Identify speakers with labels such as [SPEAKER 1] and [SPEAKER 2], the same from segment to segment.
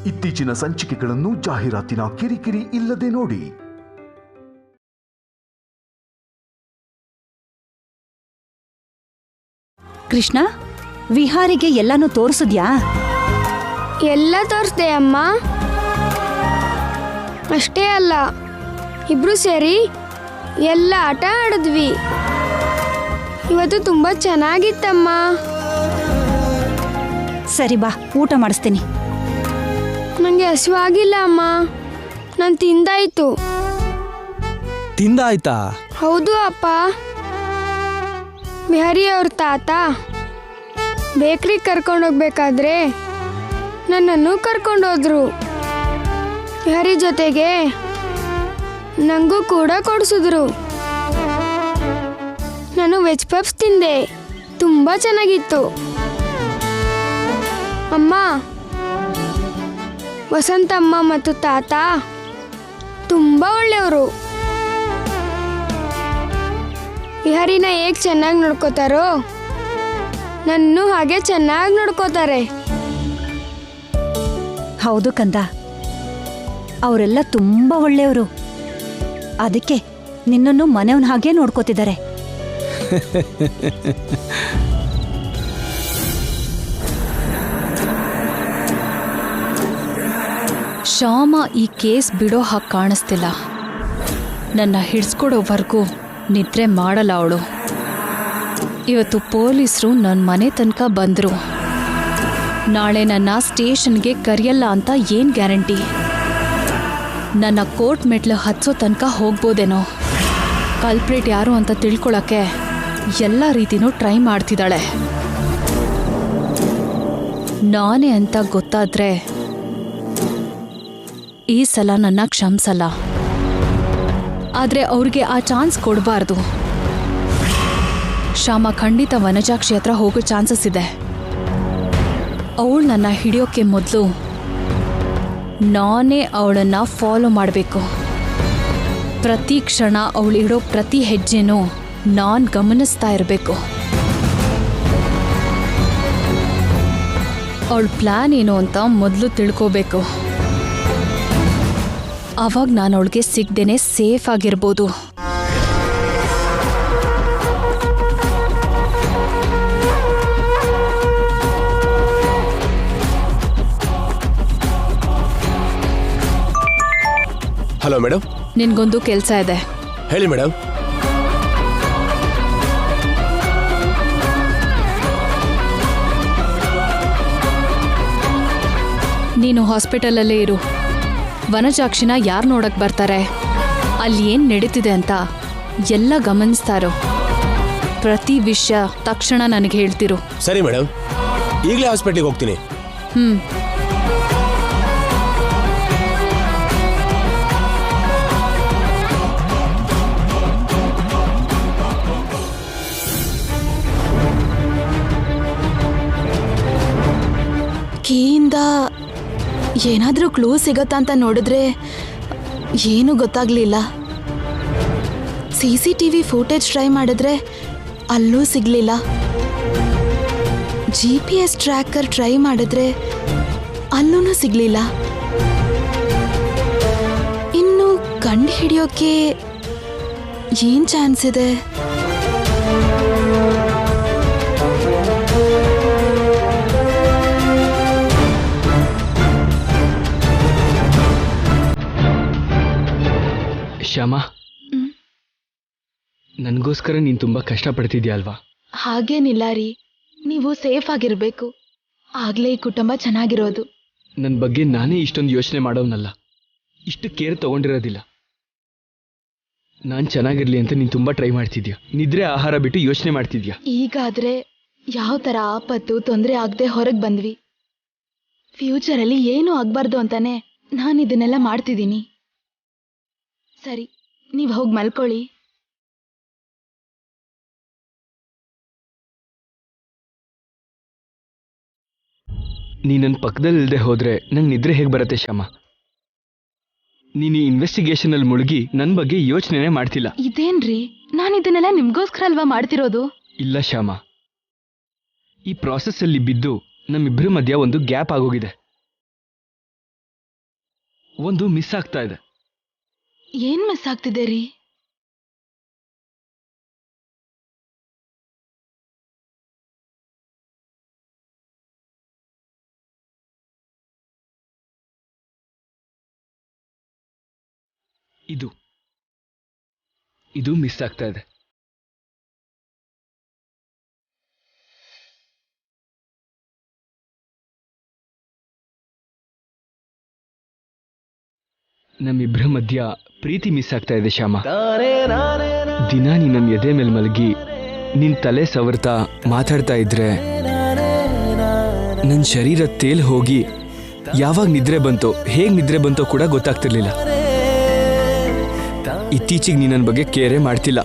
[SPEAKER 1] ಇತ್ತೀಚಿನ ಸಂಚಿಕೆಗಳನ್ನು ಜಾಹೀರಾತಿನ ಕಿರಿಕಿರಿ ಇಲ್ಲದೆ ನೋಡಿ.
[SPEAKER 2] ಕೃಷ್ಣ, ವಿಹಾರಿಗೆ ಎಲ್ಲಾನು ತೋರಿಸಿದ್ಯಾ?
[SPEAKER 3] ಎಲ್ಲ ತೋರಿಸ್ದೆ ಅಮ್ಮ. ಅಷ್ಟೇ ಅಲ್ಲ, ಇಬ್ರು ಸೇರಿ ಎಲ್ಲ ಆಟ ಆಡಿದ್ವಿ. ಇವತ್ತು ತುಂಬಾ ಚೆನ್ನಾಗಿತ್ತಮ್ಮ.
[SPEAKER 2] ಸರಿ ಬಾ, ಊಟ ಮಾಡಿಸ್ತೀನಿ.
[SPEAKER 3] ನನಗೆ ಹಸಿವಾಗಿಲ್ಲ ಅಮ್ಮ, ನಾನು ತಿಂದಾಯ್ತು.
[SPEAKER 4] ತಿಂದಾಯ್ತಾ?
[SPEAKER 3] ಹೌದು ಅಪ್ಪ. ವಿಹಾರಿ ಅವ್ರ ತಾತ ಬೇಕ್ರಿಗೆ ಕರ್ಕೊಂಡೋಗ್ಬೇಕಾದ್ರೆ ನನ್ನನ್ನು ಕರ್ಕೊಂಡೋದ್ರು. ವಿಹಾರಿ ಜೊತೆಗೆ ನನಗೂ ಕೂಡ ಕೊಡಿಸಿದ್ರು. ನಾನು ವೆಜ್ ಪಪ್ಸ್ ತಿಂದೆ, ತುಂಬ ಚೆನ್ನಾಗಿತ್ತು. ಅಮ್ಮ, ವಸಂತಮ್ಮ ಮತ್ತು ತಾತ ತುಂಬ ಒಳ್ಳೆಯವರು. ವಿಹಾರಿನ ಹೇಗೆ ಚೆನ್ನಾಗಿ ನೋಡ್ಕೋತಾರೋ ನನ್ನೂ ಹಾಗೆ ಚೆನ್ನಾಗಿ ನೋಡ್ಕೋತಾರೆ.
[SPEAKER 2] ಹೌದು ಕಂದ, ಅವರೆಲ್ಲ ತುಂಬಾ ಒಳ್ಳೆಯವರು. ಅದಕ್ಕೆ ನಿನ್ನನ್ನು ಮನೆಯವನ ಹಾಗೆ ನೋಡ್ಕೋತಿದ್ದಾರೆ.
[SPEAKER 5] ಶ್ಯಾಮ ಈ ಕೇಸ್ ಬಿಡೋ ಹಾಗೆ ಕಾಣಿಸ್ತಿಲ್ಲ. ನನ್ನ ಹಿಡಿಸ್ಕೊಡೋವರೆಗೂ ನಿದ್ರೆ ಮಾಡಲ್ಲ ಅವಳು. ಇವತ್ತು ಪೊಲೀಸರು ನನ್ನ ಮನೆ ತನಕ ಬಂದರು. ನಾಳೆ ನನ್ನ ಸ್ಟೇಷನ್ಗೆ ಕರೆಯಲ್ಲ ಅಂತ ಏನು ಗ್ಯಾರಂಟಿ? ನನ್ನ ಕೋರ್ಟ್ ಮೆಟ್ಲು ಹತ್ಸೋ ತನಕ ಹೋಗ್ಬೋದೇನೋ. ಕಲ್ಪ್ರೇಟ್ ಯಾರು ಅಂತ ತಿಳ್ಕೊಳಕ್ಕೆ ಎಲ್ಲ ರೀತಿನೂ ಟ್ರೈ ಮಾಡ್ತಿದ್ದಾಳೆ. ನಾನೇ ಅಂತ ಗೊತ್ತಾದ್ರೆ ಈ ಸಲ ನನ್ನ ಕ್ಷಮಿಸಲ್ಲ. ಆದರೆ ಅವ್ರಿಗೆ ಆ ಚಾನ್ಸ್ ಕೊಡಬಾರ್ದು. ಶ್ಯಾಮ ಖಂಡಿತ ವನಜಾಕ್ಷಿ ಹತ್ರ ಹೋಗೋ ಚಾನ್ಸಸ್ ಇದೆ. ಅವಳು ನನ್ನ ಹಿಡಿಯೋಕ್ಕೆ ಮೊದಲು ನಾನೇ ಅವಳನ್ನು ಫಾಲೋ ಮಾಡಬೇಕು. ಪ್ರತಿ ಕ್ಷಣ ಅವಳು ಇಡೋ ಪ್ರತಿ ಹೆಜ್ಜೆನೂ ನಾನು ಗಮನಿಸ್ತಾ ಇರಬೇಕು. ಅವಳ ಪ್ಲ್ಯಾನ್ ಏನು ಅಂತ ಮೊದಲು ತಿಳ್ಕೋಬೇಕು. ಆವಾಗ ನಾನು ಅವಳಿಗೆ ಸಿಗದೇನೆ ಸೇಫ್ ಆಗಿರ್ಬೋದು.
[SPEAKER 6] Hello madam.
[SPEAKER 5] ನಿನ್ಗೊಂದು ಕೆಲಸ ಇದೆ.
[SPEAKER 6] ಹೇಳಿ ಮೇಡಮ್.
[SPEAKER 5] ನೀನು ಹಾಸ್ಪಿಟಲಲ್ಲೇ ಇರು. ವನಜಾಕ್ಷಿನ ಯಾರು ನೋಡಕ್ ಬರ್ತಾರೆ, ಅಲ್ಲಿ ಏನು ನಡೀತಿದೆ ಅಂತ ಎಲ್ಲ ಗಮನಿಸ್ತಾರೋ. ಪ್ರತಿ ವಿಷಯ ತಕ್ಷಣ ನನಗೆ ಹೇಳ್ತಿರು.
[SPEAKER 6] ಸರಿ ಮೇಡಮ್, ಈಗಲೇ ಹಾಸ್ಪಿಟ್ಲಿಗೆ ಹೋಗ್ತೀನಿ.
[SPEAKER 7] ಕೀಯಿಂದ ಏನಾದರೂ ಕ್ಲೂ ಸಿಗತ್ತಾ ಅಂತ ನೋಡಿದ್ರೆ ಏನೂ ಗೊತ್ತಾಗ್ಲಿಲ್ಲ. CCTV ಫುಟೇಜ್ ಟ್ರೈ ಮಾಡಿದ್ರೆ ಅಲ್ಲೂ ಸಿಗಲಿಲ್ಲ. GPS ಟ್ರ್ಯಾಕರ್ ಟ್ರೈ ಮಾಡಿದ್ರೆ ಅಲ್ಲೂ ಸಿಗಲಿಲ್ಲ. ಇನ್ನು ಕಂಡು ಹಿಡಿಯೋಕ್ಕೆ ಏನು ಚಾನ್ಸ್ ಇದೆ?
[SPEAKER 4] ಶ್ಯಾಮ, ನನಗೋಸ್ಕರ ನೀನು ತುಂಬ ಕಷ್ಟಪಡ್ತಿದ್ಯಾ ಅಲ್ವಾ?
[SPEAKER 7] ಹಾಗೇನಿಲ್ಲ ರೀ, ನೀವು ಸೇಫ್ ಆಗಿರಬೇಕು, ಆಗಲೇ ಈ ಕುಟುಂಬ ಚೆನ್ನಾಗಿರೋದು.
[SPEAKER 4] ನನ್ನ ಬಗ್ಗೆ ನಾನೇ ಇಷ್ಟೊಂದು ಯೋಚನೆ ಮಾಡೋನಲ್ಲ, ಇಷ್ಟು ಕೇರ್ ತಗೊಂಡಿರೋದಿಲ್ಲ. ನಾನು ಚೆನ್ನಾಗಿರ್ಲಿ ಅಂತ ನೀನು ತುಂಬ ಟ್ರೈ ಮಾಡ್ತಿದ್ಯಾ. ನಿದ್ರೆ ಆಹಾರ ಬಿಟ್ಟು ಯೋಚನೆ ಮಾಡ್ತಿದ್ಯಾ.
[SPEAKER 7] ಈಗಾದರೆ ಯಾವ ಥರ ಆಪತ್ತು ತೊಂದರೆ ಆಗದೆ ಹೊರಗೆ ಬಂದ್ವಿ. ಫ್ಯೂಚರಲ್ಲಿ ಏನೂ ಆಗಬಾರ್ದು ಅಂತಾನೆ ನಾನು ಇದನ್ನೆಲ್ಲ ಮಾಡ್ತಿದ್ದೀನಿ. ಸರಿ, ನೀವು ಹೋಗಿ ಮಲ್ಕೊಳ್ಳಿ.
[SPEAKER 4] ನೀ ನನ್ನ ಪಕ್ಕದಲ್ಲಿಲ್ಲದೆ ಹೋದರೆ ನಂಗೆ ನಿದ್ರೆ ಹೇಗೆ ಬರುತ್ತೆ ಶ್ಯಾಮ? ನೀನು ಇನ್ವೆಸ್ಟಿಗೇಷನಲ್ಲಿ ಮುಳುಗಿ ನನ್ನ ಬಗ್ಗೆ ಯೋಚನೆ ಮಾಡ್ತಿಲ್ಲ.
[SPEAKER 7] ಇದೇನ್ರಿ, ನಾನು ಇದನ್ನೆಲ್ಲ ನಿಮ್ಗೋಸ್ಕರ ಅಲ್ವಾ ಮಾಡ್ತಿರೋದು?
[SPEAKER 4] ಇಲ್ಲ ಶ್ಯಾಮ, ಈ ಪ್ರಾಸೆಸ್ಸಲ್ಲಿ ಬಿದ್ದು ನಮ್ಮಿಬ್ಬರ ಮಧ್ಯ ಒಂದು ಗ್ಯಾಪ್ ಆಗೋಗಿದೆ. ಒಂದು ಮಿಸ್ ಆಗ್ತಾ ಇದೆ.
[SPEAKER 7] ಏನ್ ಮಿಸ್ ಆಗ್ತಿದೆ ರೀ?
[SPEAKER 4] ಇದು ಮಿಸ್ ಆಗ್ತಾ ಇದೆ. ನಮ್ಮಿಬ್ಬರ ಮಧ್ಯ ಪ್ರೀತಿ ಮಿಸ್ ಆಗ್ತಾ ಇದೆ ಶ್ಯಾಮ. ದಿನ ನೀ ನನ್ನ ಎದೆ ಮೇಲೆ ಮಲಗಿ ನಿನ್ ತಲೆ ಸವರ್ತಾ ಮಾತಾಡ್ತಾ ಇದ್ರೆ ನನ್ನ ಶರೀರ ತೇಲ್ ಹೋಗಿ ಯಾವಾಗ ನಿದ್ರೆ ಬಂತೋ ಹೇಗ್ ನಿದ್ರೆ ಬಂತೋ ಕೂಡ ಗೊತ್ತಾಗ್ತಿರ್ಲಿಲ್ಲ. ಇತ್ತೀಚೆಗೆ ನೀ ನನ್ನ ಬಗ್ಗೆ ಕೇರೇ ಮಾಡ್ತಿಲ್ಲ.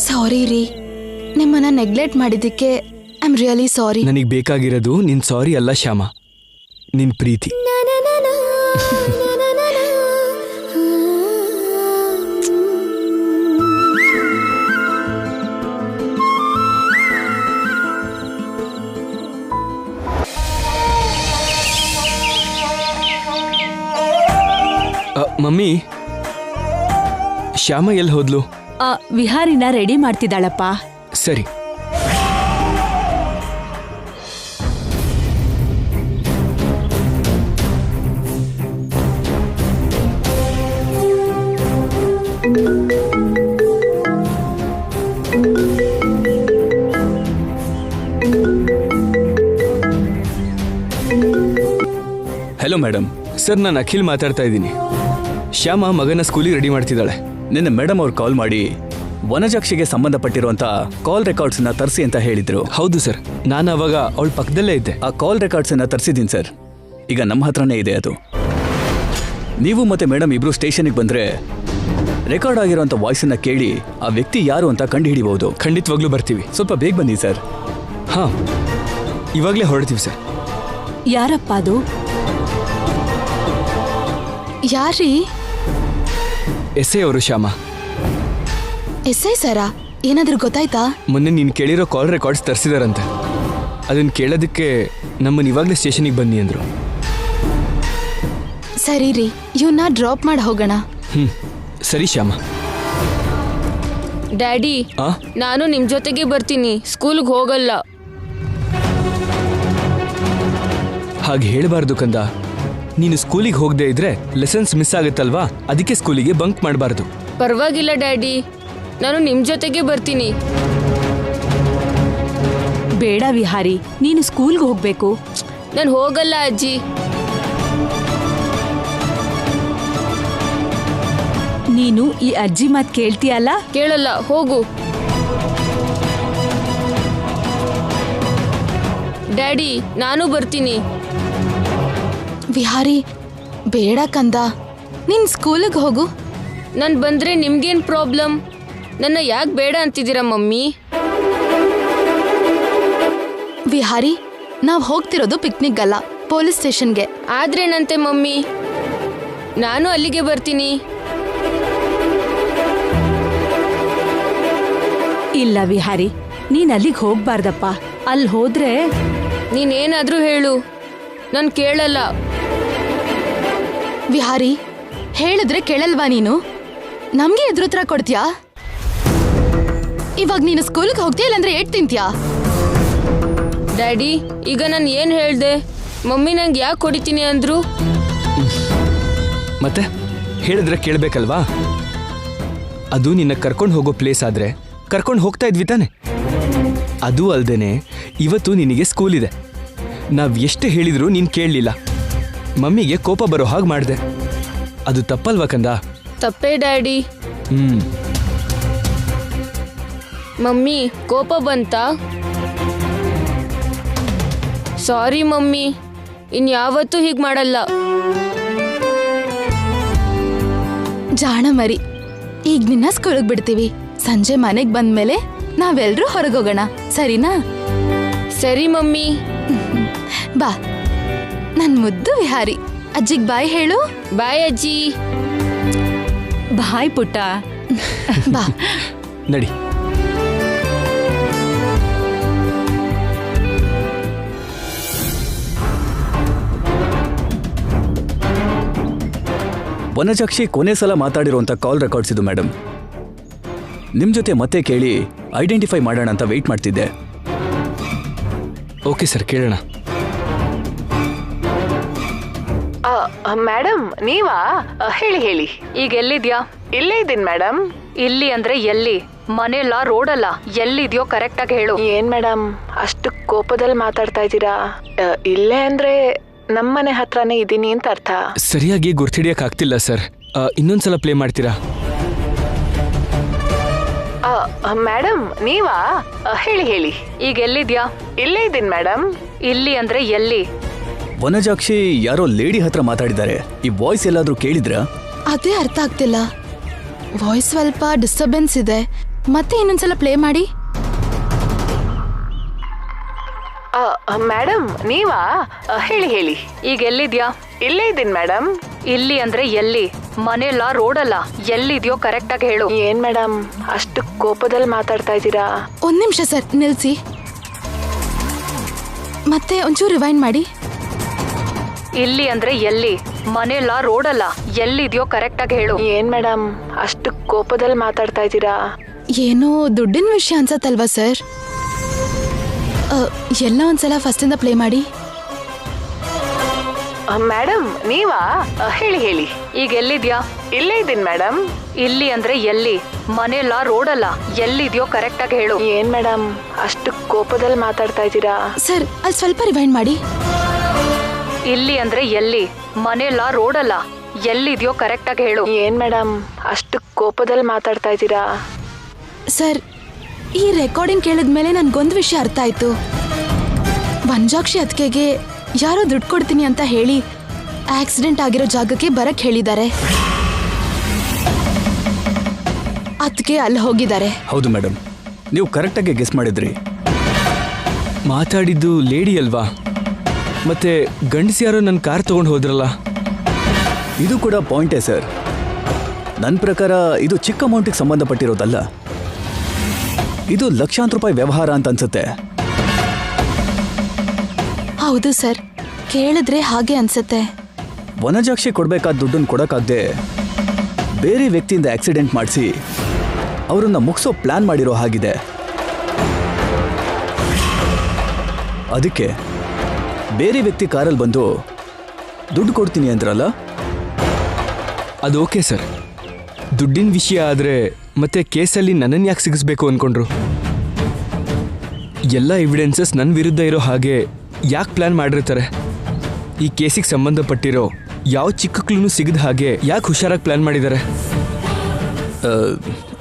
[SPEAKER 7] ಸಾರಿ ರೀ, ನಿಮ್ಮನ್ನ ನೆಗ್ಲೆಕ್ಟ್ ಮಾಡಿದ್ದಕ್ಕೆ ಐ ಆಮ್ ರಿಯಲಿ ಸಾರಿ.
[SPEAKER 4] ನನಗೆ ಬೇಕಾಗಿರೋದು ನಿನ್ ಸಾರಿ ಅಲ್ಲ ಶ್ಯಾಮ, ನಿನ್ ಪ್ರೀತಿ. ಮಮ್ಮಿ, ಶ್ಯಾಮ ಎಲ್ಲಿ ಹೋದ್ಲು?
[SPEAKER 2] ವಿಹಾರಿನ ರೆಡಿ ಮಾಡ್ತಿದ್ದಾಳಪ್ಪ.
[SPEAKER 4] ಸರಿ.
[SPEAKER 6] Hello madam.
[SPEAKER 4] ಸರ್, ನಾನು ಅಖಿಲ್ ಮಾತಾಡ್ತಾ ಇದ್ದೀನಿ. ಶ್ಯಾಮ ಮಗನ ಸ್ಕೂಲಿಗೆ ರೆಡಿ ಮಾಡ್ತಿದ್ದಾಳೆ.
[SPEAKER 8] ನಿನ್ನೆ ಮೇಡಮ್ ಅವ್ರು ಕಾಲ್ ಮಾಡಿ ವನಜಾಕ್ಷಿಗೆ ಸಂಬಂಧಪಟ್ಟಿರುವಂತ ಕಾಲ್ ರೆಕಾರ್ಡ್ಸ್ ನ ತರಿಸಿ ಅಂತ ಹೇಳಿದ್ರು.
[SPEAKER 4] ಹೌದು ಸರ್, ನಾನು ಅವಾಗ ಅವಳ ಪಕ್ಕದಲ್ಲೇ ಇದ್ದೆ.
[SPEAKER 8] ಆ ಕಾಲ್ ರೆಕಾರ್ಡ್ಸ್ ನ ತರಿಸಿದ್ದೀನಿ ಸರ್. ಈಗ ನಮ್ಮ ಹತ್ರನೇ ಇದೆ ಅದು. ನೀವು ಮತ್ತೆ ಮೇಡಮ್ ಇಬ್ರು ಸ್ಟೇಷನ್ಗೆ ಬಂದ್ರೆ ರೆಕಾರ್ಡ್ ಆಗಿರುವಂತ ವಾಯ್ಸನ್ನ ಕೇಳಿ ಆ ವ್ಯಕ್ತಿ ಯಾರು ಅಂತ ಕಂಡು ಹಿಡಿಬಹುದು.
[SPEAKER 4] ಖಂಡಿತವಾಗ್ಲೂ ಬರ್ತೀವಿ.
[SPEAKER 8] ಸ್ವಲ್ಪ ಬೇಗ ಬನ್ನಿ ಸರ್.
[SPEAKER 4] ಹಾ, ಇವಾಗಲೇ ಹೊರಡ್ತೀವಿ ಸರ್.
[SPEAKER 2] ಯಾರಪ್ಪ ಅದು?
[SPEAKER 7] ಯಾರೀ?
[SPEAKER 4] ಎಸ್ಐ ಅವರು ಶ್ಯಾಮ.
[SPEAKER 7] SI sir? ಏನಾದ್ರೂ ಗೊತ್ತಾಯ್ತಾ?
[SPEAKER 4] ಮೊನ್ನೆ ನೀನು ಕೇಳಿರೋ ಕಾಲ್ ರೆಕಾರ್ಡ್ಸ್ ತರಿಸಿದಾರಂತೆ. ಅದನ್ನು ಕೇಳೋದಕ್ಕೆ ನಮ್ಮನ್ನು ಇವಾಗಲೇ ಸ್ಟೇಷನಿಗೆ ಬನ್ನಿ ಅಂದರು.
[SPEAKER 7] ಸರಿ ರೀ, ಇವನ್ನ ಡ್ರಾಪ್ ಮಾಡಿ ಹೋಗೋಣ.
[SPEAKER 4] ಸರಿ ಶ್ಯಾಮ.
[SPEAKER 3] ಡ್ಯಾಡಿ, ನಾನು ನಿಮ್ ಜೊತೆಗೆ ಬರ್ತೀನಿ, ಸ್ಕೂಲ್ಗೆ ಹೋಗಲ್ಲ.
[SPEAKER 4] ಹಾಗೆ ಹೇಳಬಾರ್ದು ಕಂದ. ನೀನು ಸ್ಕೂಲಿಗೆ ಹೋಗದೆ ಇದ್ರೆ ಲೆಸನ್ಸ್ ಮಿಸ್ ಆಗುತ್ತಲ್ವಾ, ಅದಕ್ಕೆ ಸ್ಕೂಲಿಗೆ ಬಂಕ್ ಮಾಡಬಾರ್ದು.
[SPEAKER 3] ಪರವಾಗಿಲ್ಲ ಡ್ಯಾಡಿ, ನಾನು ನಿಮ್ ಜೊತೆಗೆ ಬರ್ತೀನಿ.
[SPEAKER 2] ಬೇಡ ವಿಹಾರಿ, ನೀನು ಸ್ಕೂಲ್ಗೆ ಹೋಗ್ಬೇಕು.
[SPEAKER 3] ನಾನು ಹೋಗಲ್ಲ ಅಜ್ಜಿ.
[SPEAKER 2] ನೀನು ಈ ಅಜ್ಜಿ ಮಾತ್ ಕೇಳ್ತೀಯಲ್ಲ?
[SPEAKER 3] ಕೇಳಲ್ಲ, ಹೋಗು. ಡ್ಯಾಡಿ, ನಾನು ಬರ್ತೀನಿ.
[SPEAKER 7] ವಿಹಾರಿ, ಬೇಡ ಕಂದ, ನೀನ್ ಸ್ಕೂಲಿಗೆ ಹೋಗು.
[SPEAKER 3] ನಾನು ಬಂದ್ರೆ ನಿಮ್ಗೇನ್ ಪ್ರಾಬ್ಲಮ್? ನನ್ನ ಯಾಕೆ ಬೇಡ ಅಂತಿದ್ದೀರಾ ಮಮ್ಮಿ?
[SPEAKER 7] ವಿಹಾರಿ, ನಾವ್ ಹೋಗ್ತಿರೋದು ಪಿಕ್ನಿಕ್ ಅಲ್ಲ, ಪೊಲೀಸ್ ಸ್ಟೇಷನ್ಗೆ.
[SPEAKER 3] ಆದ್ರೇನಂತೆ ಮಮ್ಮಿ, ನಾನು ಅಲ್ಲಿಗೆ ಬರ್ತೀನಿ.
[SPEAKER 2] ಇಲ್ಲ ವಿಹಾರಿ, ನೀನ್ ಅಲ್ಲಿಗೆ ಹೋಗ್ಬಾರ್ದಪ್ಪ. ಅಲ್ಲಿ ಹೋದ್ರೆ
[SPEAKER 3] ನೀನೇನಾದ್ರೂ ಹೇಳು, ನಾನು ಕೇಳಲ್ಲ.
[SPEAKER 7] ವಿಹಾರಿ, ಹೇಳಿದ್ರೆ ಕೇಳಲ್ವಾ ನೀನು? ನಮ್ಗೆ ಎದುರುತ್ತರ ಕೊಡ್ತೀಯಾ? ಇವಾಗ ನೀನು ಸ್ಕೂಲ್ಗೆ ಹೋಗ್ತೀಯ, ಇಲ್ಲಾಂದ್ರೆ ಏಟ್ ತಿಂತೀಯಾ?
[SPEAKER 3] ಡ್ಯಾಡಿ, ಈಗ ನಾನು ಏನು ಹೇಳ್ದೆ? ಮಮ್ಮಿ ನಂಗೆ ಯಾಕೆ ಹೊಡಿತೀನಿ ಅಂದ್ರು?
[SPEAKER 4] ಮತ್ತೆ ಹೇಳಿದ್ರೆ ಕೇಳಬೇಕಲ್ವಾ? ಅದು ನಿನ್ನ ಕರ್ಕೊಂಡು ಹೋಗೋ ಪ್ಲೇಸ್ ಆದ್ರೆ ಕರ್ಕೊಂಡು ಹೋಗ್ತಾ ಇದ್ವಿ ತಾನೆ. ಅದು ಅಲ್ದೇನೆ ಇವತ್ತು ನಿನಗೆ ಸ್ಕೂಲ್ ಇದೆ. ನಾವ್ ಎಷ್ಟು ಹೇಳಿದ್ರು ನೀನ್ ಕೇಳಲಿಲ್ಲ. ಮಮ್ಮಿಗೆ ಕೋಪ ಬರೋ ಹಾಗೆ ಮಾಡಿದೆ. ಅದು ತಪ್ಪಲ್ವಾ ಕಂದ?
[SPEAKER 3] ತಪ್ಪೇ ಡ್ಯಾಡಿ. ಮಮ್ಮಿ, ಕೋಪ ಬಂತಾ? ಸಾರಿ ಮಮ್ಮಿ, ಇನ್ಯಾವತ್ತೂ ಹೀಗೆ ಮಾಡಲ್ಲ.
[SPEAKER 7] ಜಾಣ ಮರಿ, ಈಗ ನಿನ್ನ ಸ್ಕೂಲಿಗೆ ಬಿಡ್ತೀವಿ. ಸಂಜೆ ಮನೆಗೆ ಬಂದ್ಮೇಲೆ ನಾವೆಲ್ಲರೂ ಹೊರಗೋಗೋಣ, ಸರಿನಾ?
[SPEAKER 3] ಸರಿ ಮಮ್ಮಿ.
[SPEAKER 7] ಬಾ ನನ್ ಮುದ್ದು ವಿಹಾರಿ. ಅಜ್ಜಿಗ್ ಬಾಯ್ ಹೇಳು.
[SPEAKER 3] ಬಾಯ್ ಅಜ್ಜಿ.
[SPEAKER 2] ಬಾಯ್ ಪುಟ್ಟ.
[SPEAKER 7] ಬಾ
[SPEAKER 4] ನಡಿ.
[SPEAKER 8] ವನಜಾಕ್ಷಿ ಕೊನೆ ಸಲ ಮಾತಾಡಿರುವಂಥ ಕಾಲ್ ರೆಕಾರ್ಡ್ಸ್ ಇದು ಮೇಡಮ್. ನಿಮ್ಮ ಜೊತೆ ಮತ್ತೆ ಕೇಳಿ ಐಡೆಂಟಿಫೈ ಮಾಡೋಣ ಅಂತ ವೆಯ್ಟ್ ಮಾಡ್ತಿದ್ದೆ.
[SPEAKER 4] ಓಕೆ ಸರ್, ಕೇಳೋಣ.
[SPEAKER 9] ಮೇಡಮ್ ನೀವಾ? ಹೇಳಿ ಹೇಳಿ.
[SPEAKER 5] ಈಗ ಎಲ್ಲಿದ್ಯಾ?
[SPEAKER 9] ಇಲ್ಲೇ ಇದ್ದೀನಿ ಮೇಡಮ್.
[SPEAKER 5] ಇಲ್ಲಿ ಅಂದ್ರೆ ಎಲ್ಲಿ? ಮನೆಯಲ್ಲ, ರೋಡಲ್ಲ, ಎಲ್ಲಿದ್ಯೋ ಕರೆಕ್ಟ್ ಆಗಿ ಹೇಳು.
[SPEAKER 9] ಏನ್ ಮೇಡಮ್ ಅಷ್ಟು ಕೋಪದಲ್ಲಿ ಮಾತಾಡ್ತಾ ಇದ್ದೀರಾ? ಇಲ್ಲೇ ಅಂದ್ರೆ ನಮ್ಮನೆ ಹತ್ರನೇ ಇದ್ದೀನಿ ಅಂತ ಅರ್ಥ.
[SPEAKER 4] ಸರಿಯಾಗಿ ಗುರ್ತಿಡಿಯಕ್ ಆಗ್ತಿಲ್ಲ ಸರ್. ಇನ್ನೊಂದ್ಸಲ ಪ್ಲೇ ಮಾಡ್ತೀರಾ?
[SPEAKER 9] ಮೇಡಮ್ ನೀವಾ? ಹೇಳಿ ಹೇಳಿ.
[SPEAKER 5] ಈಗ ಎಲ್ಲಿದ್ಯಾ?
[SPEAKER 9] ಇಲ್ಲೇ ಇದ್ದೀನಿ ಮೇಡಮ್.
[SPEAKER 5] ಇಲ್ಲಿ ಅಂದ್ರೆ ಎಲ್ಲಿ?
[SPEAKER 8] ವನಜಾಕ್ಷಿ ಯಾರೋ ಲೇಡಿ ಹತ್ರ ಮಾತಾಡಿದ್ದಾರೆ. ಈ ವಾಯ್ಸ್ ಎಲ್ಲಾದ್ರೂ ಕೇಳಿದ್ರಾ?
[SPEAKER 7] ಅದೇ ಅರ್ಥ ಆಗ್ತಿಲ್ಲ. ವಾಯ್ಸ್ ಸ್ವಲ್ಪ ಡಿಸ್ಟರ್ಬೆನ್ಸ್ ಇದೆ. ಮತ್ತೆ ಇನ್ನೊಂದ್ಸಲ ಪ್ಲೇ ಮಾಡಿ.
[SPEAKER 9] ಮೇಡಮ್ ನೀವಾ? ಹೇಳಿ ಹೇಳಿ.
[SPEAKER 5] ಈಗ ಎಲ್ಲಿದ್ಯಾ?
[SPEAKER 9] ಇಲ್ಲೇ ಇದ್ದೀನಿ ಮೇಡಮ್.
[SPEAKER 5] ಇಲ್ಲಿ ಅಂದ್ರೆ ಎಲ್ಲಿ? ಮನೆಯಲ್ಲ, ರೋಡಲ್ಲ, ಎಲ್ಲಿದ್ಯೋ ಕರೆಕ್ಟ್ ಆಗಿ ಹೇಳು.
[SPEAKER 9] ಏನ್ ಮೇಡಮ್ ಅಷ್ಟು ಕೋಪದಲ್ಲಿ ಮಾತಾಡ್ತಾ ಇದ್ದೀರಾ?
[SPEAKER 7] ಒಂದ್ ನಿಮಿಷ ಸರ್, ನಿಲ್ಸಿ. ಮತ್ತೆ ಒಂಚೂರು ರಿವೈಂಡ್ ಮಾಡಿ.
[SPEAKER 5] ಇಲ್ಲಿ ಅಂದ್ರೆ ಎಲ್ಲಿ? ಮನೆಯಲ್ಲ, ರೋಡಲ್ಲ, ಎಲ್ಲಿದ್ಯೋ ಕರೆಕ್ಟ್ ಆಗಿ ಹೇಳು.
[SPEAKER 9] ಏನ್ ಮೇಡಮ್ ಅಷ್ಟು ಕೋಪದಲ್ಲಿ ಮಾತಾಡ್ತಾ ಇದ್ದೀರಾ?
[SPEAKER 7] ಏನೋ ದುಡ್ಡಿನ ವಿಷಯ ಅನ್ಸತ್ತಲ್ವಾ ಸರ್? ಎಲ್ಲ ಒಂದ್ಸಲ ಫಸ್ಟಿಂದ ಪ್ಲೇ ಮಾಡಿ.
[SPEAKER 9] ಮೇಡಮ್ ನೀವಾ? ಹೇಳಿ ಹೇಳಿ.
[SPEAKER 5] ಈಗ ಎಲ್ಲಿದ್ಯಾ?
[SPEAKER 9] ಇಲ್ಲೇ ಇದ್ದೀನಿ ಮೇಡಮ್.
[SPEAKER 5] ಇಲ್ಲಿ ಅಂದ್ರೆ ಎಲ್ಲಿ? ಮನೆಯಲ್ಲ, ರೋಡಲ್ಲ, ಎಲ್ಲಿದ್ಯೋ ಕರೆಕ್ಟ್ ಆಗಿ ಹೇಳು.
[SPEAKER 9] ಏನ್ ಮೇಡಮ್ ಅಷ್ಟು ಕೋಪದಲ್ಲಿ ಮಾತಾಡ್ತಾ ಇದ್ದೀರಾ?
[SPEAKER 7] ಸರ್ ಅಲ್ಲಿ ಸ್ವಲ್ಪ ರಿವೈಂಡ್ ಮಾಡಿ.
[SPEAKER 5] ಇಲ್ಲಿ ಅಂದ್ರೆ ಎಲ್ಲಿ? ಮನೆಯಲ್ಲ, ರೋಡಲ್ಲ, ಎಲ್ಲಿದ್ಯೋ ಕರೆಕ್ಟ್ ಆಗಿ ಹೇಳು.
[SPEAKER 9] ಏನ್ ಮೇಡಮ್ ಅಷ್ಟು ಕೋಪದಲ್ಲಿ ಮಾತಾಡ್ತಾ ಇದ್ದೀರಾ?
[SPEAKER 7] ಸರ್ ಈ ರೆಕಾರ್ಡಿಂಗ್ ಕೇಳಿದ್ಮೇಲೆ ನನ್ಗೊಂದು ವಿಷಯ ಅರ್ಥ ಆಯ್ತು. ವನಜಾಕ್ಷಿ ಅತ್ತಿಗೆಗೆ ಯಾರೋ ದುಡ್ಡು ಕೊಡ್ತೀನಿ ಅಂತ ಹೇಳಿ ಆಕ್ಸಿಡೆಂಟ್ ಆಗಿರೋ ಜಾಗಕ್ಕೆ ಬರಕ್ ಹೇಳಿದ್ದಾರೆ. ಅತ್ತಿಗೆ ಅಲ್ಲಿ ಹೋಗಿದ್ದಾರೆ.
[SPEAKER 8] ಹೌದು ಮೇಡಮ್, ನೀವು ಕರೆಕ್ಟಾಗಿ ಗೆಸ್ ಮಾಡಿದ್ರಿ.
[SPEAKER 4] ಮಾತಾಡಿದ್ದು ಲೇಡಿ ಅಲ್ವಾ? ಮತ್ತೆ ಗಂಡಸಿ ಯಾರೋ ನನ್ನ ಕಾರ್ ತಗೊಂಡು ಹೋದ್ರಲ್ಲ?
[SPEAKER 8] ಇದು ಕೂಡ ಪಾಯಿಂಟೇ ಸರ್. ನನ್ನ ಪ್ರಕಾರ ಇದು ಚಿಕ್ಕ ಅಮೌಂಟಿಗೆ ಸಂಬಂಧಪಟ್ಟಿರೋದಲ್ಲ. ಇದು ಲಕ್ಷಾಂತರ ರೂಪಾಯಿ ವ್ಯವಹಾರ ಅಂತ ಅನ್ಸುತ್ತೆ.
[SPEAKER 7] ಹೌದು ಸರ್, ಕೇಳಿದ್ರೆ ಹಾಗೆ ಅನ್ಸುತ್ತೆ.
[SPEAKER 8] ವನಜಾಕ್ಷಿ ಕೊಡ್ಬೇಕಾದ ದುಡ್ಡನ್ನು ಕೊಡಕ್ಕಾಗದೆ ಬೇರೆ ವ್ಯಕ್ತಿಯಿಂದ ಆಕ್ಸಿಡೆಂಟ್ ಮಾಡಿಸಿ ಅವರನ್ನ ಮುಗಿಸೋ ಪ್ಲಾನ್ ಮಾಡಿರೋ ಹಾಗಿದೆ. ಅದಕ್ಕೆ ಬೇರೆ ವ್ಯಕ್ತಿ ಕಾರಲ್ಲಿ ಬಂದು ದುಡ್ಡು ಕೊಡ್ತೀನಿ ಅಂದ್ರಲ್ಲ?
[SPEAKER 4] ಅದು ಓಕೆ ಸರ್. ದುಡ್ಡಿನ ವಿಷಯ ಆದರೆ ಮತ್ತೆ ಕೇಸಲ್ಲಿ ನನ್ನನ್ನು ಯಾಕೆ ಸಿಗಿಸ್ಬೇಕು ಅಂದ್ಕೊಂಡ್ರು? ಎಲ್ಲ ಎವಿಡೆನ್ಸಸ್ ನನ್ನ ವಿರುದ್ಧ ಇರೋ ಹಾಗೆ ಯಾಕೆ ಪ್ಲ್ಯಾನ್ ಮಾಡಿರ್ತಾರೆ? ಈ ಕೇಸಿಗೆ ಸಂಬಂಧಪಟ್ಟಿರೋ ಯಾವ ಚಿಕ್ಕ ಕ್ಲೂನು ಸಿಗದ ಹಾಗೆ ಯಾಕೆ ಹುಷಾರಾಗಿ ಪ್ಲ್ಯಾನ್ ಮಾಡಿದ್ದಾರೆ?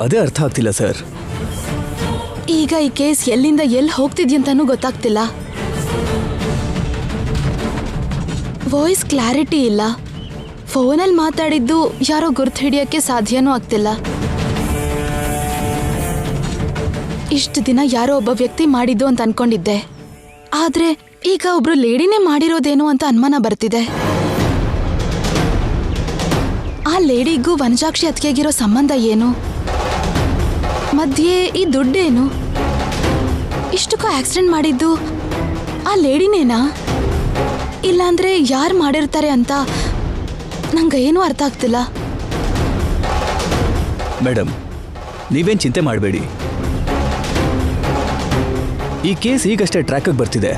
[SPEAKER 8] ಅದೇ ಅರ್ಥ ಆಗ್ತಿಲ್ಲ ಸರ್.
[SPEAKER 7] ಈಗ ಈ ಕೇಸ್ ಎಲ್ಲಿಂದ ಎಲ್ಲಿ ಹೋಗ್ತಿದ್ಯಂತನೂ ಗೊತ್ತಾಗ್ತಿಲ್ಲ. ವಾಯ್ಸ್ ಕ್ಲಾರಿಟಿ ಇಲ್ಲ. ಫೋನಲ್ಲಿ ಮಾತಾಡಿದ್ದು ಯಾರೋ ಗುರ್ತು ಹಿಡಿಯೋಕ್ಕೆ ಸಾಧ್ಯನೂ ಆಗ್ತಿಲ್ಲ. ಇಷ್ಟು ದಿನ ಯಾರೋ ಒಬ್ಬ ವ್ಯಕ್ತಿ ಮಾಡಿದ್ದು ಅಂತ ಅನ್ಕೊಂಡಿದ್ದೆ. ಆದ್ರೆ ಈಗ ಒಬ್ರು ಲೇಡಿನೇ ಮಾಡಿರೋದೇನೋ ಅಂತ ಅನುಮಾನ ಬರ್ತಿದೆ. ಆ ಲೇಡಿಗೂ ವನಜಾಕ್ಷಿ ಅತ್ತಿಗೆಗಿರೋ ಸಂಬಂಧ ಏನು? ಮಧ್ಯೆ ಈ ದುಡ್ಡೇನು? ಇಷ್ಟಕ್ಕೂ ಆಕ್ಸಿಡೆಂಟ್ ಮಾಡಿದ್ದು ಆ ಲೇಡಿನೇನಾ? ಇಲ್ಲಾಂದ್ರೆ ಯಾರು ಮಾಡಿರ್ತಾರೆ ಅಂತ ನಂಗೆ ಏನೂ ಅರ್ಥ ಆಗ್ತಿಲ್ಲ.
[SPEAKER 8] ಮೇಡಮ್, ನೀವೇನು ಚಿಂತೆ ಮಾಡಬೇಡಿ. ಈ ಕೇಸ್ ಈಗಷ್ಟೇ ಟ್ರ್ಯಾಕಿಗೆ ಬರ್ತಿದೆ.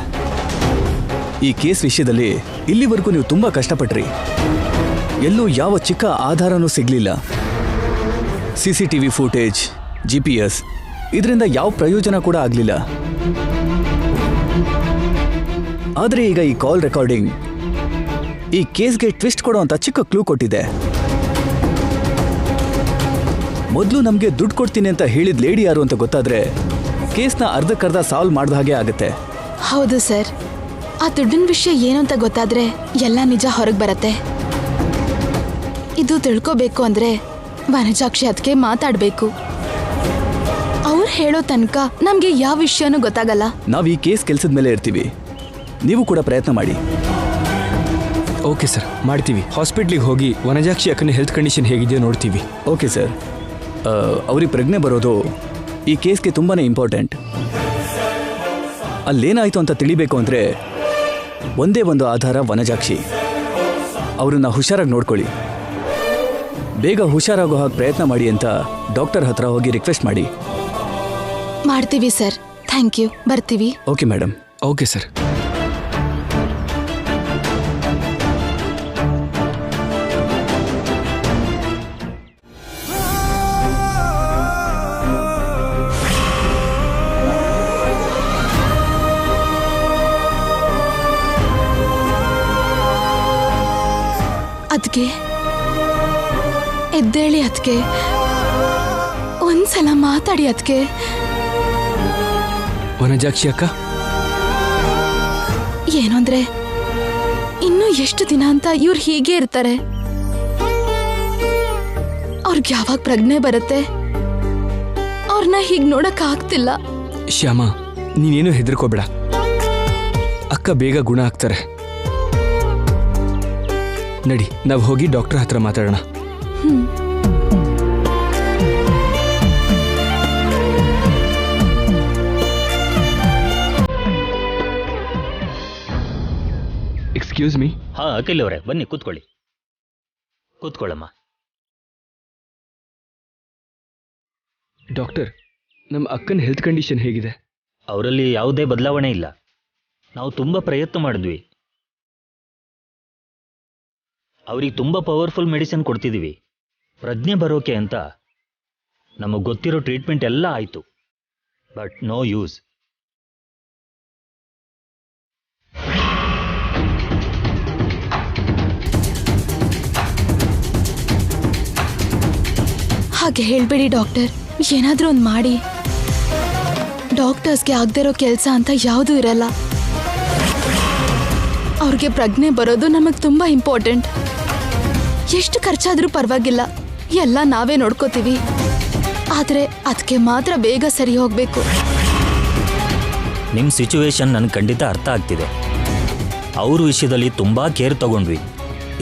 [SPEAKER 8] ಈ ಕೇಸ್ ವಿಷಯದಲ್ಲಿ ಇಲ್ಲಿವರೆಗೂ ನೀವು ತುಂಬ ಕಷ್ಟಪಟ್ರಿ. ಎಲ್ಲೂ ಯಾವ ಚಿಕ್ಕ ಆಧಾರನೂ ಸಿಗಲಿಲ್ಲ. CCTV ಫೂಟೇಜ್, GPS ಇದರಿಂದ ಯಾವ ಪ್ರಯೋಜನ ಕೂಡ ಆಗಲಿಲ್ಲ. ಆದರೆ ಈಗ ಈ ಕಾಲ್ ರೆಕಾರ್ಡಿಂಗ್ ಈ ಕೇಸ್ಗೆ ಟ್ವಿಸ್ಟ್ ಕೊಡೋವಂಥ ಚಿಕ್ಕ ಕ್ಲೂ ಕೊಟ್ಟಿದೆ. ಮೊದಲು ನಮಗೆ ದುಡ್ಡು ಕೊಡ್ತೀನಿ ಅಂತ ಹೇಳಿದ ಲೇಡಿ ಯಾರು ಅಂತ ಗೊತ್ತಾದ್ರೆ ಕೇಸ್ನ ಅರ್ಧಕ್ಕರ್ಧ ಸಾಲ್ವ್ ಮಾಡಿದ ಹಾಗೆ ಆಗುತ್ತೆ.
[SPEAKER 7] ಹೌದು ಸರ್, ಆ ದುಡ್ಡಿನ ವಿಷಯ ಏನು ಅಂತ ಗೊತ್ತಾದ್ರೆ ಎಲ್ಲ ನಿಜ ಹೊರಗೆ ಬರತ್ತೆ. ಇದು ತಿಳ್ಕೋಬೇಕು ಅಂದ್ರೆ ವನಜಾಕ್ಷಿ ಅದಕ್ಕೆ ಮಾತಾಡಬೇಕು. ಅವ್ರು ಹೇಳೋ ತನಕ ನಮ್ಗೆ ಯಾವ ವಿಷಯನೂ ಗೊತ್ತಾಗಲ್ಲ.
[SPEAKER 8] ನಾವು ಈ ಕೇಸ್ ಕೆಲಸದ ಮೇಲೆ ಇರ್ತೀವಿ. ನೀವು ಕೂಡ ಪ್ರಯತ್ನ ಮಾಡಿ.
[SPEAKER 4] ಓಕೆ ಸರ್, ಮಾಡ್ತೀವಿ. ಹಾಸ್ಪಿಟ್ಲಿಗೆ ಹೋಗಿ ವನಜಾಕ್ಷಿ ಅಕ್ಕನ ಹೆಲ್ತ್ ಕಂಡೀಷನ್ ಹೇಗಿದೆಯೋ ನೋಡ್ತೀವಿ.
[SPEAKER 8] Okay sir. ಅವ್ರಿಗೆ ಪ್ರಜ್ಞೆ ಬರೋದು ಈ ಕೇಸ್ಗೆ ತುಂಬಾ ಇಂಪಾರ್ಟೆಂಟ್. ಅಲ್ಲೇನಾಯಿತು ಅಂತ ತಿಳಿಬೇಕು ಅಂದರೆ ಒಂದೇ ಒಂದು ಆಧಾರ ವನಜಾಕ್ಷಿ. ಅವ್ರನ್ನ ಹುಷಾರಾಗಿ ನೋಡ್ಕೊಳ್ಳಿ. ಬೇಗ ಹುಷಾರಾಗೋ ಹಾಗೆ ಪ್ರಯತ್ನ ಮಾಡಿ ಅಂತ ಡಾಕ್ಟರ್ ಹತ್ರ ಹೋಗಿ ರಿಕ್ವೆಸ್ಟ್ ಮಾಡಿ.
[SPEAKER 7] ಮಾಡ್ತೀವಿ ಸರ್. Thank you. ಬರ್ತೀವಿ.
[SPEAKER 8] Okay madam.
[SPEAKER 4] Okay sir.
[SPEAKER 7] ಅದ್ಕೆ ಎದ್ದೇಳಿ, ಅದ್ಕೆ ಒಂದ್ಸಲ ಮಾತಾಡಿ. ಅದ್ಕೆ
[SPEAKER 4] ವನಜಾಕ್ಷಿ ಅಕ್ಕ,
[SPEAKER 7] ಏನು ಅಂದ್ರೆ ಇನ್ನು ಎಷ್ಟು ದಿನ ಅಂತ ಇವ್ರು ಹೀಗೆ ಇರ್ತಾರೆ? ಅವ್ರಿಗೆ ಯಾವಾಗ ಪ್ರಜ್ಞೆ ಬರುತ್ತೆ? ಅವ್ರನ್ನ ಹೀಗ್ ನೋಡಕ್ ಆಗ್ತಿಲ್ಲ.
[SPEAKER 4] ಶ್ಯಾಮ, ನೀನೇನು ಹೆದರ್ಕೋಬೇಡ. ಅಕ್ಕ ಬೇಗ ಗುಣ ಆಗ್ತಾರೆ. ನಡಿ, ನಾವು ಹೋಗಿ ಡಾಕ್ಟರ್ ಹತ್ರ ಮಾತಾಡೋಣ. Excuse me.
[SPEAKER 10] ಹಾ, ಅಖಿಲ್ ಅವರೇ, ಬನ್ನಿ ಕೂತ್ಕೊಳ್ಳಿ. ಕೂತ್ಕೊಳ್ಳಮ್ಮ.
[SPEAKER 4] ಡಾಕ್ಟರ್, ನಮ್ಮ ಅಕ್ಕನ ಹೆಲ್ತ್ ಕಂಡೀಷನ್ ಹೇಗಿದೆ?
[SPEAKER 10] ಅವರಲ್ಲಿ ಯಾವುದೇ ಬದಲಾವಣೆ ಇಲ್ಲ. ನಾವು ತುಂಬ ಪ್ರಯತ್ನ ಮಾಡಿದ್ವಿ. ಅವ್ರಿಗೆ ತುಂಬ ಪವರ್ಫುಲ್ ಮೆಡಿಸಿನ್ ಕೊಡ್ತಿದ್ದೀವಿ. ಪ್ರಜ್ಞೆ ಬರೋಕೆ ಅಂತ ನಮಗೆ ಗೊತ್ತಿರೋ ಟ್ರೀಟ್ಮೆಂಟ್ ಎಲ್ಲ ಆಯಿತು. But no use.
[SPEAKER 7] ಹಾಗೆ ಹೇಳ್ಬೇಡಿ ಡಾಕ್ಟರ್. ಏನಾದ್ರೂ ಒಂದು ಮಾಡಿ. ಡಾಕ್ಟರ್ಸ್ಗೆ ಆಗದೆ ಇರೋ ಕೆಲಸ ಅಂತ ಯಾವುದೂ ಇರಲ್ಲ. ಅವ್ರಿಗೆ ಪ್ರಜ್ಞೆ ಬರೋದು ನಮಗೆ ತುಂಬ ಇಂಪಾರ್ಟೆಂಟ್. ಎಷ್ಟು ಖರ್ಚಾದ್ರೂ ಪರವಾಗಿಲ್ಲ, ಎಲ್ಲ ನಾವೇ ನೋಡ್ಕೋತೀವಿ. ಆದರೆ ಅದಕ್ಕೆ ಮಾತ್ರ ಬೇಗ ಸರಿ ಹೋಗಬೇಕು.
[SPEAKER 10] ನಿಮ್ಮ ಸಿಚುವೇಶನ್ ನನಗೆ ಖಂಡಿತ ಅರ್ಥ ಆಗ್ತಿದೆ. ಅವ್ರ ವಿಷಯದಲ್ಲಿ ತುಂಬ ಕೇರ್ ತಗೊಂಡ್ವಿ.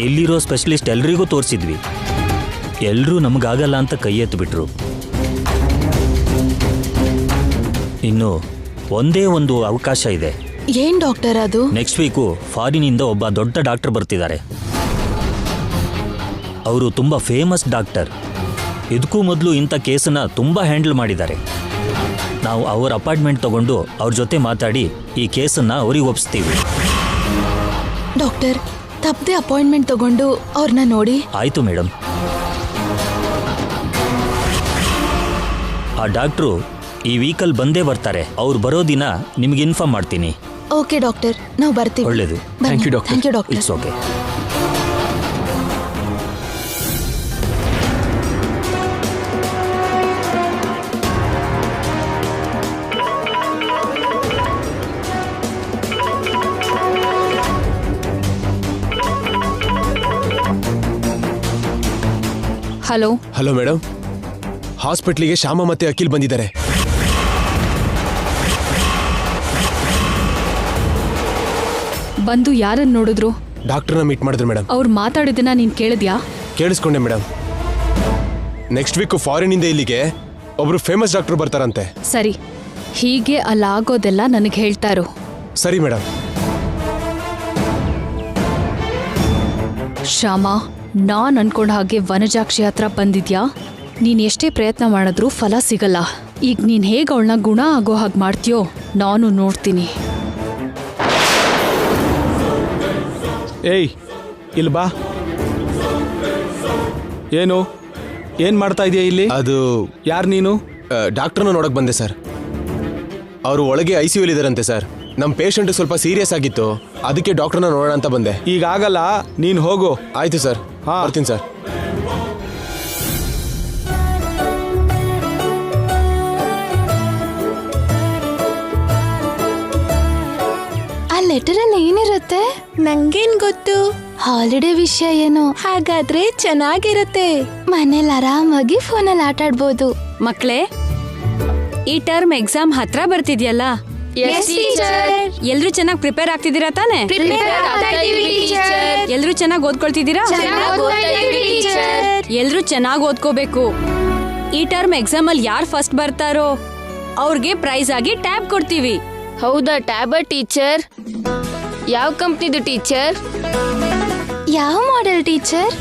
[SPEAKER 10] ಎಲ್ಲಿರೋ ಸ್ಪೆಷಲಿಸ್ಟ್ ಎಲ್ರಿಗೂ ತೋರಿಸಿದ್ವಿ. ಎಲ್ಲರೂ ನಮಗಾಗಲ್ಲ ಅಂತ ಕೈ ಎತ್ತಿಬಿಟ್ರು. ಇನ್ನು ಒಂದೇ ಒಂದು ಅವಕಾಶ ಇದೆ.
[SPEAKER 7] ಏನ್ ಡಾಕ್ಟರ್ ಅದು?
[SPEAKER 10] ನೆಕ್ಸ್ಟ್ ವೀಕು ಫಾರಿನಿಂದ ಒಬ್ಬ ದೊಡ್ಡ ಡಾಕ್ಟರ್ ಬರ್ತಿದ್ದಾರೆ. ಅವರು ತುಂಬ ಫೇಮಸ್ ಡಾಕ್ಟರ್. ಇದಕ್ಕೂ ಮೊದಲು ಇಂಥ ಕೇಸನ್ನು ತುಂಬ ಹ್ಯಾಂಡಲ್ ಮಾಡಿದ್ದಾರೆ. ನಾವು ಅವರ ಅಪಾಯಿಂಟ್ಮೆಂಟ್ ತಗೊಂಡು ಅವ್ರ ಜೊತೆ ಮಾತಾಡಿ ಈ ಕೇಸನ್ನು ಅವ್ರಿಗೆ ಒಪ್ಪಿಸ್ತೀವಿ.
[SPEAKER 7] ಡಾಕ್ಟರ್, ತಪ್ಪದೆ ಅಪಾಯಿಂಟ್ಮೆಂಟ್ ತಗೊಂಡು ಅವ್ರನ್ನ ನೋಡಿ.
[SPEAKER 10] ಆಯಿತು ಮೇಡಮ್. ಆ ಡಾಕ್ಟ್ರು ಈ ವೀಕಲ್ಲಿ ಬಂದೇ ಬರ್ತಾರೆ. ಅವ್ರು ಬರೋ ದಿನ ನಿಮ್ಗೆ ಇನ್ಫಾರ್ಮ್ ಮಾಡ್ತೀನಿ.
[SPEAKER 7] ಓಕೆ ಡಾಕ್ಟರ್, ನಾವು ಬರ್ತೀವಿ.
[SPEAKER 10] ಒಳ್ಳೇದು.
[SPEAKER 4] Thank you doctor.
[SPEAKER 7] Thank you doctor.
[SPEAKER 10] It's okay.
[SPEAKER 5] Hello.
[SPEAKER 11] Hello madam, ಹಾಸ್ಪಿಟ್ಲಿಗೆ ಶ್ಯಾಮ ಮತ್ತೆ ಅಖಿಲ್ ಬಂದಿದ್ದಾರೆ.
[SPEAKER 5] ಬಂದು ಯಾರನ್ನ ನೋಡಿದ್ರು?
[SPEAKER 11] ಡಾಕ್ಟರ್ನ ಮೀಟ್ ಮಾಡಿದ್ರು ಮೇಡಮ್.
[SPEAKER 5] ಅವ್ರು ಮಾತಾಡಿದ್ದನ್ನ ನೀನ್ ಕೇಳಿದ್ಯಾ?
[SPEAKER 11] ಕೇಳಿಸ್ಕೊಂಡೆ ಮೇಡಮ್. ನೆಕ್ಸ್ಟ್ ವೀಕ್ ಫಾರಿನಿಂದ ಇಲ್ಲಿಗೆ ಒಬ್ರು ಫೇಮಸ್ ಡಾಕ್ಟರ್ ಬರ್ತಾರಂತೆ.
[SPEAKER 5] ಸರಿ, ಹೀಗೆ ಅಲ್ಲಾಗೋದೆಲ್ಲ ನನಗೆ ಹೇಳ್ತಾರೋ.
[SPEAKER 11] ಸರಿ ಮೇಡಮ್.
[SPEAKER 5] ಶ್ಯಾಮ, ನಾನ್ ಅನ್ಕೊಂಡ ಹಾಗೆ ವನಜಾಕ್ಷಿ ಹತ್ರ ಬಂದಿದ್ಯಾ? ನೀನ್ ಎಷ್ಟೇ ಪ್ರಯತ್ನ ಮಾಡಿದ್ರೂ ಫಲ ಸಿಗಲ್ಲ. ಈಗ ನೀನ್ ಹೇಗೆ ಅವಳನ್ನ ಗುಣ ಆಗೋ ಹಾಗೆ ಮಾಡ್ತೀಯೋ ನಾನು ನೋಡ್ತೀನಿ.
[SPEAKER 12] ಏಯ್, ಇಲ್ಲಿ ಬಾ. ಏನು ಮಾಡ್ತಾ ಇದೀಯ ಇಲ್ಲಿ?
[SPEAKER 11] ಅದು
[SPEAKER 12] ಯಾರು ನೀನು?
[SPEAKER 11] ಡಾಕ್ಟರ್ನ ನೋಡಕ್ ಬಂದೆ ಸರ್. ಅವರು ಒಳಗೆ ICU ಇದಾರಂತೆ ಸರ್. ನಮ್ಮ ಪೇಷಂಟ್ ಸ್ವಲ್ಪ ಸೀರಿಯಸ್ ಆಗಿತ್ತು, ಅದಕ್ಕೆ ಡಾಕ್ಟರ್ನ ನೋಡೋಣ ಅಂತ ಬಂದೆ.
[SPEAKER 12] ಈಗ ಆಗಲ್ಲ, ನೀನು ಹೋಗು.
[SPEAKER 11] ಆಯ್ತು ಸರ್.
[SPEAKER 12] ಹಾ,
[SPEAKER 11] ಬರ್ತೀನಿ ಸರ್.
[SPEAKER 7] ಆ ಲೆಟರಲ್ಲಿ ಏನಿರುತ್ತೆ? ನಂಗೇನ್ ಗೊತ್ತು. ಹಾಲಿಡೇ ವಿಷಯ ಏನೋ. ಹಾಗಾದ್ರೆ ಚೆನ್ನಾಗಿರುತ್ತೆ. ಮನೇಲಿ ಆರಾಮಾಗಿ ಫೋನಲ್ಲಿ ಆಟ ಆಡ್ಬೋದು.
[SPEAKER 2] ಮಕ್ಳೇ, ಈ ಟರ್ಮ್ ಎಕ್ಸಾಮ್ ಹತ್ರ ಬರ್ತಿದ್ಯಲ್ಲ, ಎಲ್ರು ಚೆನ್ನಾಗಿ ಪ್ರಿಪೇರ್ ಆಗ್ತಿದ್ದೀರಾ ತಾನೆ? ಎಲ್ರು ಚೆನ್ನಾಗಿ ಓದ್ಕೊಳ್ತಿದ್ದೀರಾ? ಎಲ್ರು ಚೆನ್ನಾಗಿ ಓದ್ಕೋಬೇಕು. ಈ ಟರ್ಮ್ ಎಕ್ಸಾಮ್ ಅಲ್ಲಿ ಯಾರು ಫಸ್ಟ್ ಬರ್ತಾರೋ ಅವ್ರಿಗೆ ಪ್ರೈಸ್ ಆಗಿ ಟ್ಯಾಬ್ ಕೊಡ್ತೀವಿ.
[SPEAKER 3] ಹೌದಾ ಟ್ಯಾಬ್ ಟೀಚರ್? ಯಾವ ಕಂಪ್ನಿದು ಟೀಚರ್?
[SPEAKER 7] ಯಾವ ಮಾಡೆಲ್ ಟೀಚರ್?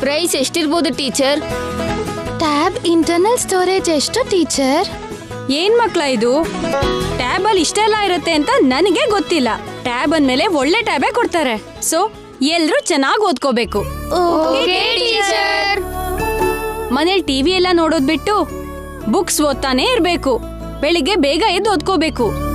[SPEAKER 3] ಪ್ರೈಸ್ ಎಷ್ಟಿರ್ಬೋದು ಟೀಚರ್?
[SPEAKER 7] ಟ್ಯಾಬ್ ಇಂಟರ್ನಲ್ ಸ್ಟೋರೇಜ್ ಎಷ್ಟು ಟೀಚರ್?
[SPEAKER 2] ಏನ್ ಮಕ್ಳ ಇದು? ಟ್ಯಾಬ್ ಅಲ್ಲಿ ಇಷ್ಟೆಲ್ಲ ಇರುತ್ತೆ ಅಂತ ನನಗೆ ಗೊತ್ತಿಲ್ಲ. ಟ್ಯಾಬ್ ಅಂದ್ಮೇಲೆ ಒಳ್ಳೆ ಟ್ಯಾಬೇ ಕೊಡ್ತಾರೆ. ಸೊ ಎಲ್ರೂ ಚೆನ್ನಾಗಿ ಓದ್ಕೋಬೇಕು. ಮನೇಲಿ ಟಿವಿ ಎಲ್ಲ ನೋಡೋದ್ ಬಿಟ್ಟು ಬುಕ್ಸ್ ಓದ್ತಾನೆ ಇರ್ಬೇಕು. ಬೆಳಿಗ್ಗೆ ಬೇಗ ಎದ್ದು ಓದ್ಕೋಬೇಕು.